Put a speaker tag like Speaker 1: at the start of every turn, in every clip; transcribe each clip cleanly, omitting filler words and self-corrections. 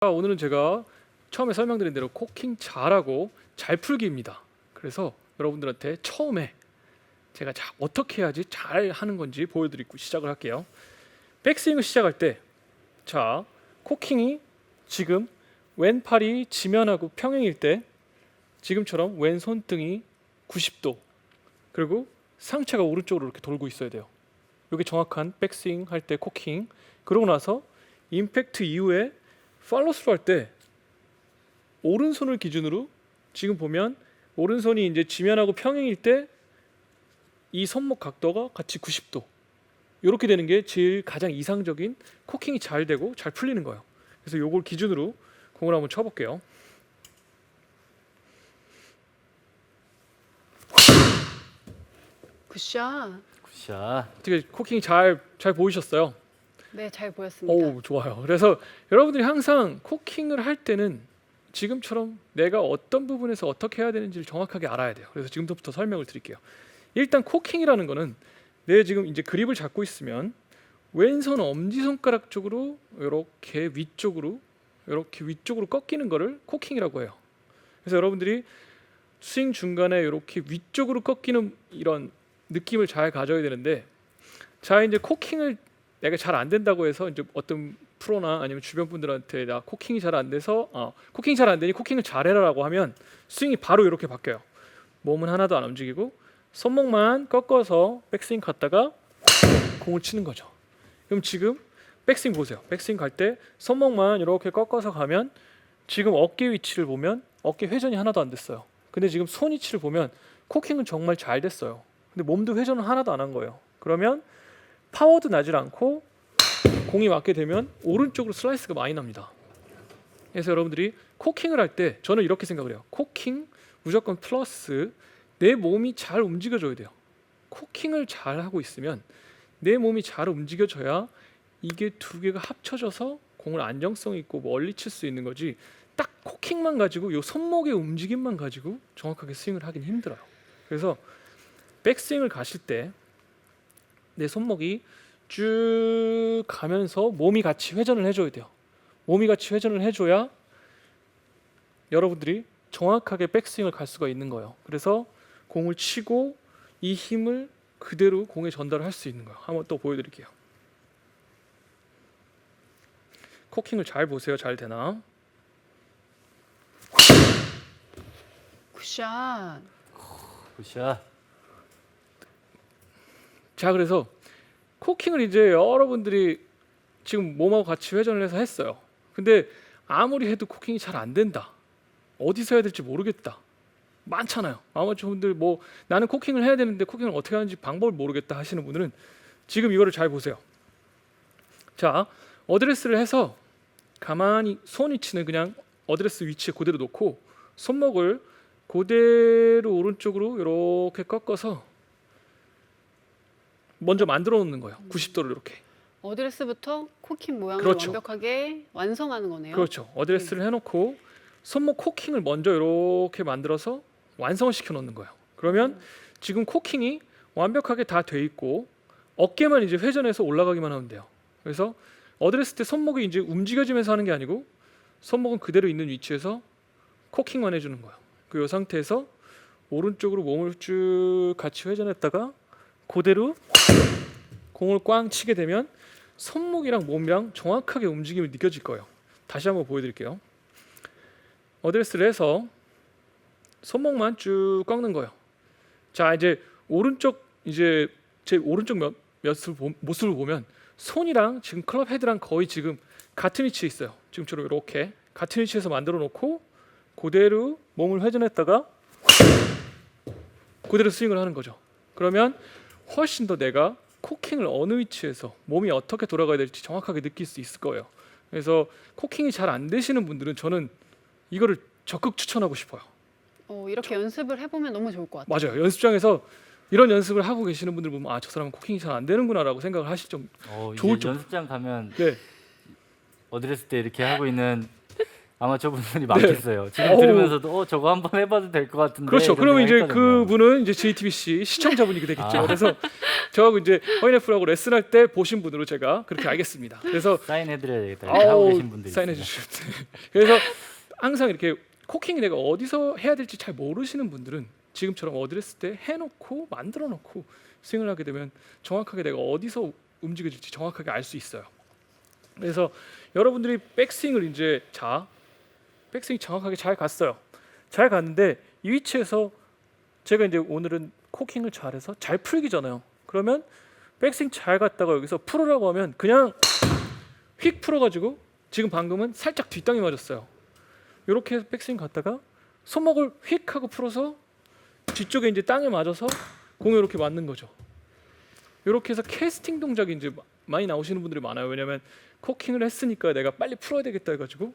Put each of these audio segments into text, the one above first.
Speaker 1: 오늘은 제가 처음에 설명드린 대로 코킹 잘하고 잘 풀기입니다. 그래서 여러분들한테 처음에 제가 어떻게 해야지 잘 하는 건지 보여드리고 시작을 할게요. 백스윙을 시작할 때 코킹이 지금 왼팔이 지면하고 평행일 때 지금처럼 왼 손등이 90도 그리고 상체가 오른쪽으로 이렇게 돌고 있어야 돼요. 이게 정확한 백스윙 할 때 코킹. 그러고 나서 임팩트 이후에 팔로스루 할 때 오른손을 기준으로 지금 보면 오른손이 이제 지면하고 평행일 때 이 손목 각도가 같이 90도 이렇게 되는 게 제일 가장 이상적인 코킹이 잘 되고 잘 풀리는 거예요. 그래서 요걸 기준으로 공을 한번 쳐볼게요.
Speaker 2: 굿샷.
Speaker 3: 굿샷.
Speaker 1: 어떻게 코킹이 잘 보이셨어요?
Speaker 2: 네, 잘 보였습니다.
Speaker 1: 오, 좋아요. 그래서 여러분들이 항상 코킹을 할 때는 지금처럼 내가 어떤 부분에서 어떻게 해야 되는지를 정확하게 알아야 돼요. 그래서 지금부터 설명을 드릴게요. 일단 코킹이라는 거는 내 지금 이제 그립을 잡고 있으면 왼손 엄지손가락 쪽으로 이렇게 위쪽으로 꺾이는 거를 코킹이라고 해요. 그래서 여러분들이 스윙 중간에 이렇게 위쪽으로 꺾이는 이런 느낌을 잘 가져야 되는데, 자 이제 코킹을 내가 잘 안 된다고 해서 이제 어떤 프로나 아니면 주변 분들한테 나 코킹이 잘 안 돼서 코킹이 잘 안 되니 코킹을 잘해라라고 하면 스윙이 바로 이렇게 바뀌어요. 몸은 하나도 안 움직이고 손목만 꺾어서 백스윙 갔다가 공을 치는 거죠. 그럼 지금 백스윙 보세요. 백스윙 갈 때 손목만 이렇게 꺾어서 가면 지금 어깨 위치를 보면 어깨 회전이 하나도 안 됐어요. 근데 지금 손 위치를 보면 코킹은 정말 잘 됐어요. 근데 몸도 회전은 하나도 안 한 거예요. 그러면 파워도 나질 않고 공이 맞게 되면 오른쪽으로 슬라이스가 많이 납니다. 그래서 여러분들이 코킹을 할 때 저는 이렇게 생각을 해요. 코킹 무조건 플러스 내 몸이 잘 움직여줘야 돼요. 코킹을 잘 하고 있으면 내 몸이 잘 움직여져야 이게 두 개가 합쳐져서 공을 안정성 있고 멀리 칠 수 있는 거지, 딱 코킹만 가지고 이 손목의 움직임만 가지고 정확하게 스윙을 하긴 힘들어요. 그래서 백스윙을 가실 때 내 손목이 쭉 가면서 몸이 같이 회전을 해줘야 돼요. 몸이 같이 회전을 해줘야 여러분들이 정확하게 백스윙을 갈 수가 있는 거예요. 그래서 공을 치고 이 힘을 그대로 공에 전달을 할 수 있는 거예요. 한번 또 보여드릴게요. 코킹을 잘 보세요. 잘 되나?
Speaker 2: 굿샷.
Speaker 3: 굿샷.
Speaker 1: 자, 그래서 코킹을 이제 여러분들이 지금 몸하고 같이 회전을 해서 했어요. 근데 아무리 해도 코킹이 잘 안 된다. 어디서 해야 될지 모르겠다. 많잖아요. 아마추어 분들 뭐 나는 코킹을 해야 되는데 코킹을 어떻게 하는지 방법을 모르겠다 하시는 분들은 지금 이거를 잘 보세요. 자, 어드레스를 해서 가만히 손 위치는 그냥 어드레스 위치에 그대로 놓고 손목을 그대로 오른쪽으로 이렇게 꺾어서 먼저 만들어 놓는 거예요. 90도를 이렇게.
Speaker 2: 어드레스부터 코킹 모양을
Speaker 1: 그렇죠.
Speaker 2: 완벽하게 완성하는 거네요.
Speaker 1: 그렇죠. 어드레스를 해놓고 손목 코킹을 먼저 이렇게 만들어서 완성을 시켜 놓는 거예요. 그러면 지금 코킹이 완벽하게 다 돼 있고 어깨만 이제 회전해서 올라가기만 하면 돼요. 그래서 어드레스 때 손목이 이제 움직여지면서 하는 게 아니고 손목은 그대로 있는 위치에서 코킹만 해주는 거예요. 그 상태에서 오른쪽으로 몸을 쭉 같이 회전했다가 그대로 공을 꽝 치게 되면 손목이랑 몸이랑 정확하게 움직임이 느껴질 거예요. 다시 한번 보여드릴게요. 어드레스를 해서 손목만 쭉 꺾는 거예요. 자, 이제 오른쪽 이제 제 오른쪽 모습을 보면 손이랑 지금 클럽 헤드랑 거의 지금 같은 위치에 있어요. 지금처럼 이렇게 같은 위치에서 만들어 놓고 그대로 몸을 회전했다가 그대로 스윙을 하는 거죠. 그러면 훨씬 더 내가 코킹을 어느 위치에서 몸이 어떻게 돌아가야 될지 정확하게 느낄 수 있을 거예요. 그래서 코킹이 잘 안 되시는 분들은 저는 이거를 적극 추천하고 싶어요.
Speaker 2: 이렇게 연습을 해보면 너무 좋을 것 같아요.
Speaker 1: 맞아요. 연습장에서 이런 연습을 하고 계시는 분들 보면 저 사람은 코킹이 잘 안 되는구나라고 생각을 하실 좀 좋을
Speaker 3: 이제
Speaker 1: 좀.
Speaker 3: 연습장 가면
Speaker 1: 네,
Speaker 3: 어드레스 때 이렇게 하고 있는 아마추어 분들이 많겠어요. 지금
Speaker 1: 어우.
Speaker 3: 들으면서도 저거 한번 해봐도 될 것 같은데.
Speaker 1: 그렇죠.
Speaker 3: 이런
Speaker 1: 그러면 이제
Speaker 3: 생각했거든요.
Speaker 1: 그분은 이제 JTBC 시청자분이 되겠죠.
Speaker 3: 아.
Speaker 1: 그래서 저하고 이제 허인애플하고 레슨할 때 보신 분으로 제가 그렇게 알겠습니다. 그래서
Speaker 3: 사인해드려야 되겠다. 이렇게 하고
Speaker 1: 아우,
Speaker 3: 계신 분들이
Speaker 1: 사인해
Speaker 3: 있어요.
Speaker 1: 주시면 돼요. 그래서 항상 이렇게 코킹 내가 어디서 해야 될지 잘 모르시는 분들은 지금처럼 어드레스 때 해놓고 만들어 놓고 스윙을 하게 되면 정확하게 내가 어디서 움직여질지 정확하게 알 수 있어요. 그래서 여러분들이 백스윙을 이제 백스윙 정확하게 잘 갔어요. 잘 갔는데 이 위치에서 제가 이제 오늘은 코킹을 잘해서 잘 풀기잖아요. 그러면 백스윙 잘 갔다가 여기서 풀으라고 하면 그냥 휙 풀어가지고 지금 방금은 살짝 뒷땅이 맞았어요. 이렇게 해서 백스윙 갔다가 손목을 휙 하고 풀어서 뒤쪽에 이제 땅에 맞아서 공에 이렇게 맞는 거죠. 이렇게 해서 캐스팅 동작이 이제 많이 나오시는 분들이 많아요. 왜냐하면 코킹을 했으니까 내가 빨리 풀어야 되겠다 해가지고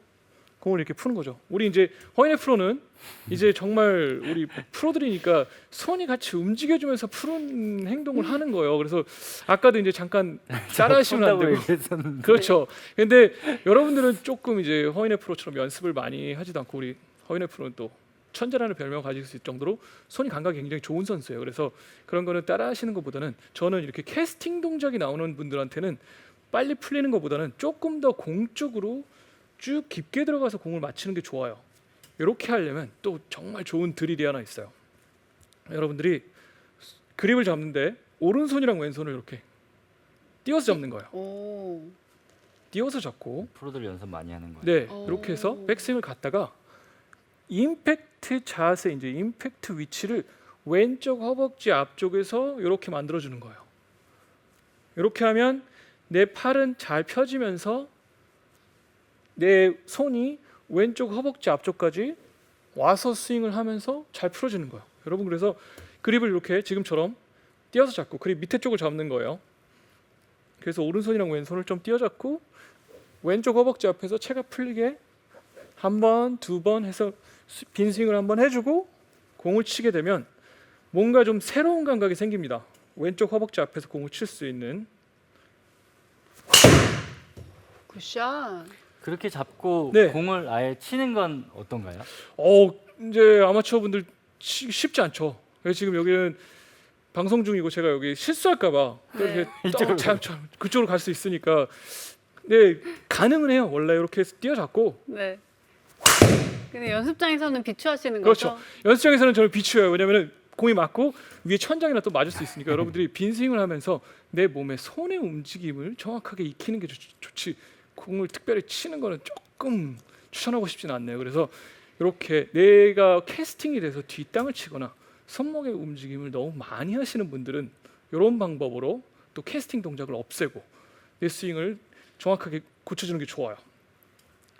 Speaker 1: 공을 이렇게 푸는 거죠. 우리 이제 허인의 프로는 이제 정말 우리 프로들이니까 손이 같이 움직여주면서 푸는 행동을 하는 거예요. 그래서 아까도 이제 잠깐 따라하시면 안 되고
Speaker 3: 얘기했었는데.
Speaker 1: 그렇죠. 근데 여러분들은 조금 이제 허인의 프로처럼 연습을 많이 하지도 않고 우리 허인의 프로는 또 천재라는 별명을 가질 수 있을 정도로 손이 감각이 굉장히 좋은 선수예요. 그래서 그런 거는 따라하시는 것보다는 저는 이렇게 캐스팅 동작이 나오는 분들한테는 빨리 풀리는 것보다는 조금 더 공 쪽으로 쭉 깊게 들어가서 공을 맞히는 게 좋아요. 이렇게 하려면 또 정말 좋은 드릴이 하나 있어요. 여러분들이 그립을 잡는데 오른손이랑 왼손을 이렇게 띄워서 잡는 거예요.
Speaker 2: 오.
Speaker 1: 띄워서 잡고
Speaker 3: 프로들 연습 많이 하는 거예요.
Speaker 1: 네,
Speaker 2: 오.
Speaker 1: 이렇게 해서 백스윙을 갔다가 임팩트 자세 이제 임팩트 위치를 왼쪽 허벅지 앞쪽에서 이렇게 만들어 주는 거예요. 이렇게 하면 내 팔은 잘 펴지면서 내 손이 왼쪽 허벅지 앞쪽까지 와서 스윙을 하면서 잘 풀어지는 거예요. 여러분 그래서 그립을 이렇게 지금처럼 띄어서 잡고 그립 밑에 쪽을 잡는 거예요. 그래서 오른손이랑 왼손을 좀 띄어 잡고 왼쪽 허벅지 앞에서 체가 풀리게 한 번, 두 번 해서 빈 스윙을 한번 해주고 공을 치게 되면 뭔가 좀 새로운 감각이 생깁니다. 왼쪽 허벅지 앞에서 공을 칠 수 있는.
Speaker 2: 굿샷.
Speaker 3: 그렇게 잡고
Speaker 1: 네.
Speaker 3: 공을 아예 치는 건 어떤가요?
Speaker 1: 이제 아마추어 분들 쉽지 않죠. 그래서 지금 여기는 방송 중이고 제가 여기 실수할까봐
Speaker 2: 네.
Speaker 1: 이렇게 그쪽으로 갈 수 있으니까 네 가능은 해요. 원래 이렇게 해서 뛰어잡고
Speaker 2: 네. 근데 연습장에서는 비추하시는
Speaker 1: 그렇죠.
Speaker 2: 거죠?
Speaker 1: 연습장에서는 저를 비추어요. 왜냐하면 공이 맞고 위에 천장이나 또 맞을 수 있으니까 여러분들이 빈 스윙을 하면서 내 몸의 손의 움직임을 정확하게 익히는 게 좋지. 공을 특별히 치는 거는 조금 추천하고 싶지는 않네요. 그래서 이렇게 내가 캐스팅이 돼서 뒷땅을 치거나 손목의 움직임을 너무 많이 하시는 분들은 이런 방법으로 또 캐스팅 동작을 없애고 내 스윙을 정확하게 고쳐주는 게 좋아요.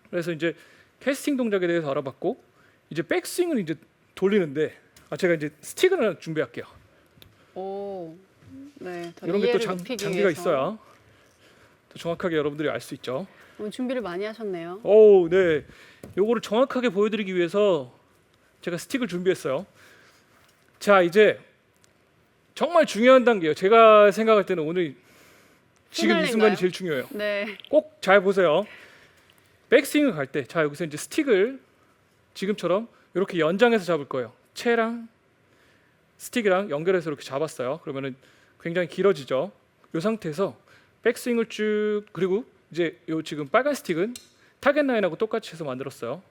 Speaker 1: 그래서 이제 캐스팅 동작에 대해서 알아봤고 이제 백스윙을 이제 돌리는데 제가 이제 스틱을 하나 준비할게요.
Speaker 2: 오. 네. 더
Speaker 1: 이런 게 또
Speaker 2: 이해를 높이기
Speaker 1: 장비가
Speaker 2: 위해서.
Speaker 1: 있어야 더 정확하게 여러분들이 알 수 있죠.
Speaker 2: 오늘 준비를 많이 하셨네요.
Speaker 1: 네. 요거를 정확하게 보여드리기 위해서 제가 스틱을 준비했어요. 자, 이제 정말 중요한 단계예요. 제가 생각할 때는 오늘 지금 이
Speaker 2: 피날레인가요?
Speaker 1: 순간이 제일 중요해요.
Speaker 2: 네.
Speaker 1: 꼭 잘 보세요. 백스윙을 갈 때, 자 여기서 이제 스틱을 지금처럼 이렇게 연장해서 잡을 거예요. 채랑 스틱이랑 연결해서 이렇게 잡았어요. 그러면은 굉장히 길어지죠. 이 상태에서 백스윙을 쭉 그리고 이제 요 지금 빨간 스틱은 타겟 라인하고 똑같이 해서 만들었어요.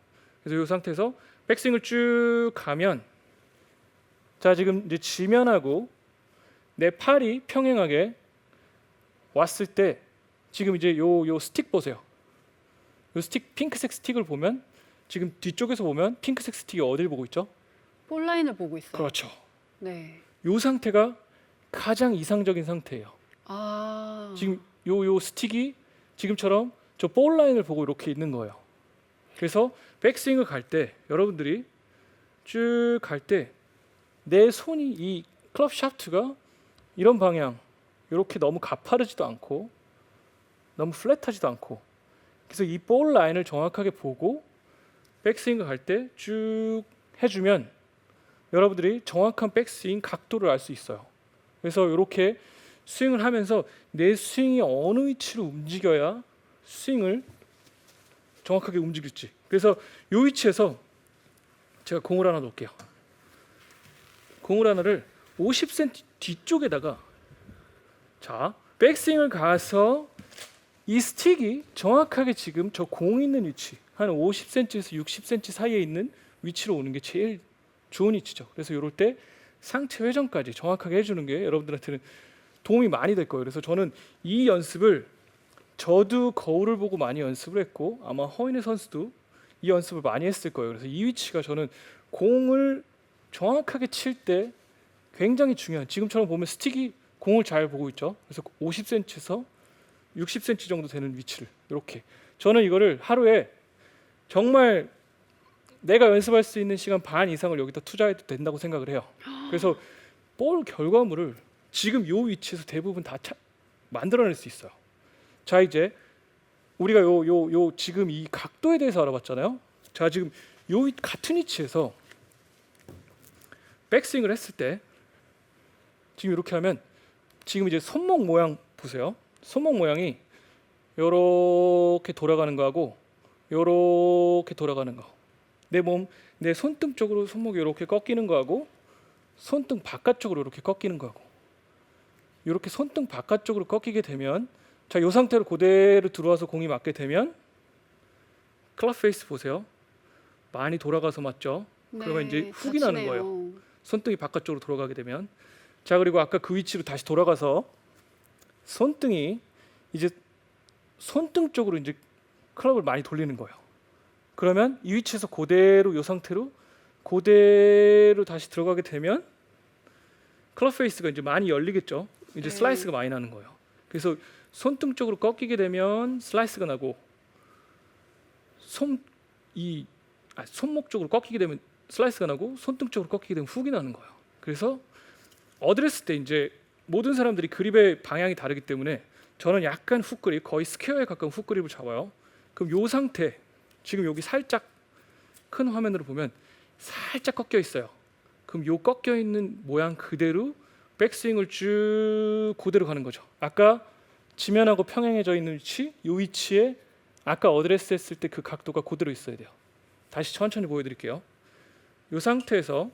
Speaker 1: 그래서 이 상태에서 백스윙을 쭉 가면 자 지금 이제 지면하고 내 팔이 평행하게 왔을 때 지금 이제 요 스틱 보세요. 요 스틱 핑크색 스틱을 보면 지금 뒤쪽에서 보면 핑크색 스틱이 어딜 보고 있죠?
Speaker 2: 볼 라인을 보고 있어요.
Speaker 1: 그렇죠.
Speaker 2: 네.
Speaker 1: 요 상태가 가장 이상적인 상태예요.
Speaker 2: 아.
Speaker 1: 지금 요 스틱이 지금처럼 저 볼 라인을 보고 이렇게 있는 거예요. 그래서 백스윙을 갈 때 여러분들이 쭉 갈 때 내 손이 이 클럽 샤프트가 이런 방향 이렇게 너무 가파르지도 않고 너무 플랫하지도 않고 그래서 이 볼 라인을 정확하게 보고 백스윙을 갈 때 쭉 해주면 여러분들이 정확한 백스윙 각도를 알 수 있어요. 그래서 이렇게 스윙을 하면서 내 스윙이 어느 위치로 움직여야 스윙을 정확하게 움직일지. 그래서 이 위치에서 제가 공을 하나 놓을게요. 공을 하나를 50cm 뒤쪽에다가 자 백스윙을 가서 이 스틱이 정확하게 지금 저 공 있는 위치 한 50cm에서 60cm 사이에 있는 위치로 오는 게 제일 좋은 위치죠. 그래서 이럴 때 상체 회전까지 정확하게 해주는 게 여러분들한테는 도움이 많이 될 거예요. 그래서 저는 이 연습을 저도 거울을 보고 많이 연습을 했고 아마 허인의 선수도 이 연습을 많이 했을 거예요. 그래서 이 위치가 저는 공을 정확하게 칠 때 굉장히 중요한 지금처럼 보면 스틱이 공을 잘 보고 있죠. 그래서 50cm에서 60cm 정도 되는 위치를 이렇게 저는 이거를 하루에 정말 내가 연습할 수 있는 시간 반 이상을 여기다 투자해도 된다고 생각을 해요. 그래서 볼 결과물을 지금 요 위치에서 대부분 다 만들어낼 수 있어요. 자 이제 우리가 요 지금 이 각도에 대해서 알아봤잖아요. 자 지금 요 같은 위치에서 백스윙을 했을 때 지금 이렇게 하면 지금 이제 손목 모양 보세요. 손목 모양이 요렇게 돌아가는 거하고 요렇게 돌아가는 거. 내 몸, 내 손등 쪽으로 손목이 이렇게 꺾이는 거하고 손등 바깥쪽으로 이렇게 꺾이는 거하고 이렇게 손등 바깥쪽으로 꺾이게 되면 자, 이 상태로 그대로 들어와서 공이 맞게 되면 클럽 페이스 보세요. 많이 돌아가서 맞죠? 그러면 이제 훅이 나는 거예요. 손등이 바깥쪽으로 돌아가게 되면 자 그리고 아까 그 위치로 다시 돌아가서 손등이 이제 손등 쪽으로 이제 클럽을 많이 돌리는 거예요. 그러면 이 위치에서 그대로 이 상태로 그대로 다시 들어가게 되면 클럽 페이스가 이제 많이 열리겠죠. 이제 슬라이스가 많이 나는 거예요. 그래서 손등 쪽으로 꺾이게 되면 슬라이스가 나고 손목 쪽으로 꺾이게 되면 슬라이스가 나고 손등 쪽으로 꺾이게 되면 훅이 나는 거예요. 그래서 어드레스 때 이제 모든 사람들이 그립의 방향이 다르기 때문에 저는 약간 훅 그립 거의 스퀘어에 가까운 훅 그립을 잡아요. 그럼 요 상태 지금 여기 살짝 큰 화면으로 보면 살짝 꺾여 있어요. 그럼 요 꺾여 있는 모양 그대로 백스윙을 쭉 그대로 가는 거죠. 아까 지면하고 평행해져 있는 위치, 요 위치에 아까 어드레스 했을 때 그 각도가 그대로 있어야 돼요. 다시 천천히 보여드릴게요. 요 상태에서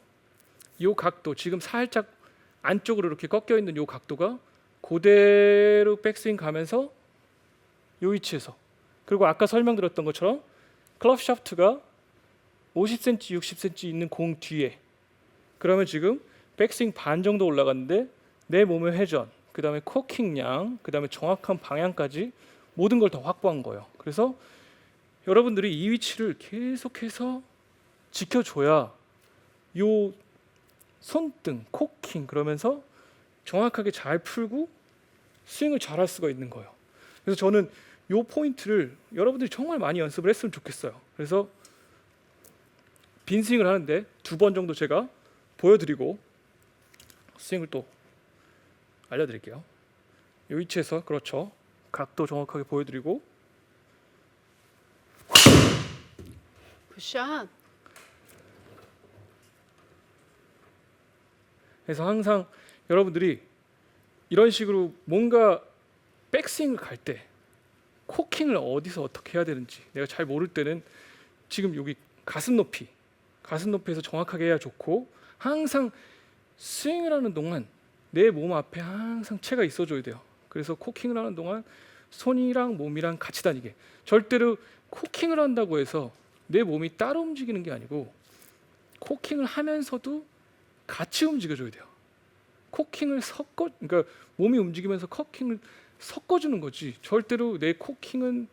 Speaker 1: 요 각도 지금 살짝 안쪽으로 이렇게 꺾여 있는 요 각도가 그대로 백스윙 가면서 요 위치에서 그리고 아까 설명드렸던 것처럼 클럽 샤프트가 50cm, 60cm 있는 공 뒤에 그러면 지금 백스윙 반 정도 올라갔는데 내 몸의 회전, 그 다음에 코킹량, 그 다음에 정확한 방향까지 모든 걸 다 확보한 거예요. 그래서 여러분들이 이 위치를 계속해서 지켜줘야 요 손등, 코킹 그러면서 정확하게 잘 풀고 스윙을 잘할 수가 있는 거예요. 그래서 저는 요 포인트를 여러분들이 정말 많이 연습을 했으면 좋겠어요. 그래서 빈 스윙을 하는데 2번 정도 제가 보여드리고 스윙을 또 알려드릴게요. 이 위치에서 그렇죠. 각도 정확하게 보여드리고
Speaker 2: 굿샷.
Speaker 1: 그래서 항상 여러분들이 이런 식으로 뭔가 백스윙을 갈 때 코킹을 어디서 어떻게 해야 되는지 내가 잘 모를 때는 지금 여기 가슴 높이에서 정확하게 해야 좋고 항상 스윙을 하는 동안 내 몸 앞에 항상 채가 있어줘야 돼요. 그래서 코킹을 하는 동안 손이랑 몸이랑 같이 다니게 절대로 코킹을 한다고 해서 내 몸이 따로 움직이는 게 아니고 코킹을 하면서도 같이 움직여줘야 돼요. 코킹을 그러니까 몸이 움직이면서 코킹을 섞어주는 거지 절대로 내 코킹은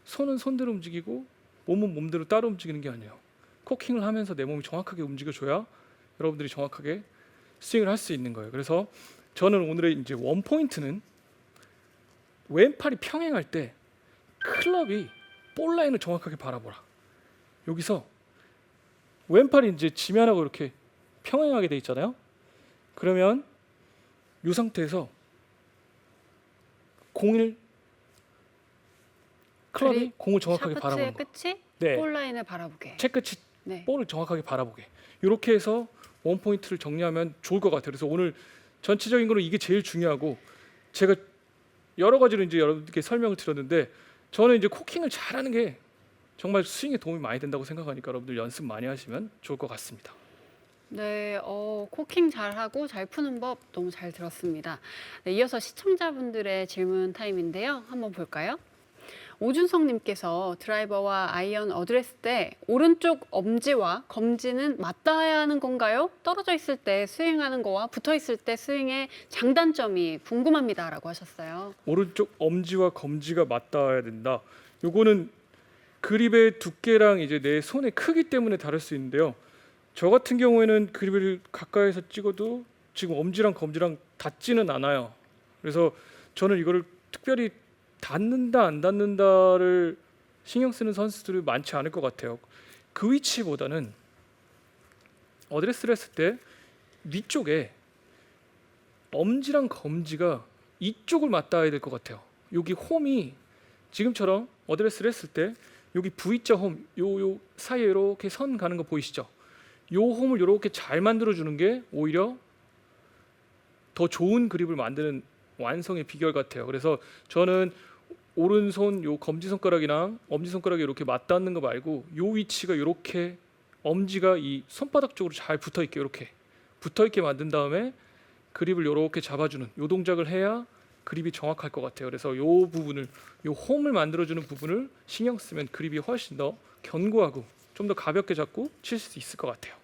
Speaker 1: 손은 손대로 움직이고 몸은 몸대로 따로 움직이는 게 아니에요. 코킹을 하면서 내 몸이 정확하게 움직여줘야 여러분들이 정확하게 스윙을 할 수 있는 거예요. 그래서 저는 오늘의 이제 원 포인트는 왼팔이 평행할 때 클럽이 볼 라인을 정확하게 바라보라. 여기서 왼팔이 이제 지면하고 이렇게 평행하게 돼 있잖아요. 그러면 이 상태에서 클럽이 공을 정확하게 바라보는 거.
Speaker 2: 샤프트의 끝이
Speaker 1: 네.
Speaker 2: 볼 라인을 바라보게.
Speaker 1: 채 끝이
Speaker 2: 네.
Speaker 1: 볼을 정확하게 바라보게. 이렇게 해서 원 포인트를 정리하면 좋을 것 같아요. 그래서 오늘 전체적인 거는 이게 제일 중요하고 제가 여러 가지로 이제 여러분들께 설명을 드렸는데 저는 이제 코킹을 잘하는 게 정말 스윙에 도움이 많이 된다고 생각하니까 여러분들 연습 많이 하시면 좋을 것 같습니다.
Speaker 2: 네, 코킹 잘하고 잘 푸는 법 너무 잘 들었습니다. 네, 이어서 시청자분들의 질문 타임인데요. 한번 볼까요? 오준성님께서 드라이버와 아이언 어드레스 때 오른쪽 엄지와 검지는 맞닿아야 하는 건가요? 떨어져 있을 때 스윙하는 거와 붙어 있을 때 스윙의 장단점이 궁금합니다라고 하셨어요.
Speaker 1: 오른쪽 엄지와 검지가 맞닿아야 된다. 요거는 그립의 두께랑 이제 내 손의 크기 때문에 다를 수 있는데요. 저 같은 경우에는 그립을 가까이서 찍어도 지금 엄지랑 검지랑 닿지는 않아요. 그래서 저는 이거를 특별히 닿는다 안 닿는다를 신경 쓰는 선수들이 많지 않을 것 같아요. 그 위치보다는 어드레스를 했을 때 위쪽에 엄지랑 검지가 이쪽을 맞닿아야 될 것 같아요. 여기 홈이 지금처럼 어드레스를 했을 때 여기 V자 홈 요 사이에 이렇게 선 가는 거 보이시죠? 요 홈을 이렇게 잘 만들어 주는 게 오히려 더 좋은 그립을 만드는 완성의 비결 같아요. 그래서 저는 오른손 요 검지 손가락이랑 엄지 손가락이 이렇게 맞닿는 거 말고 요 위치가 이렇게 엄지가 이 손바닥 쪽으로 잘 붙어 있게 이렇게 붙어 있게 만든 다음에 그립을 이렇게 잡아주는 요 동작을 해야 그립이 정확할 것 같아요. 그래서 요 부분을 요 홈을 만들어주는 부분을 신경 쓰면 그립이 훨씬 더 견고하고 좀 더 가볍게 잡고 칠 수 있을 것 같아요.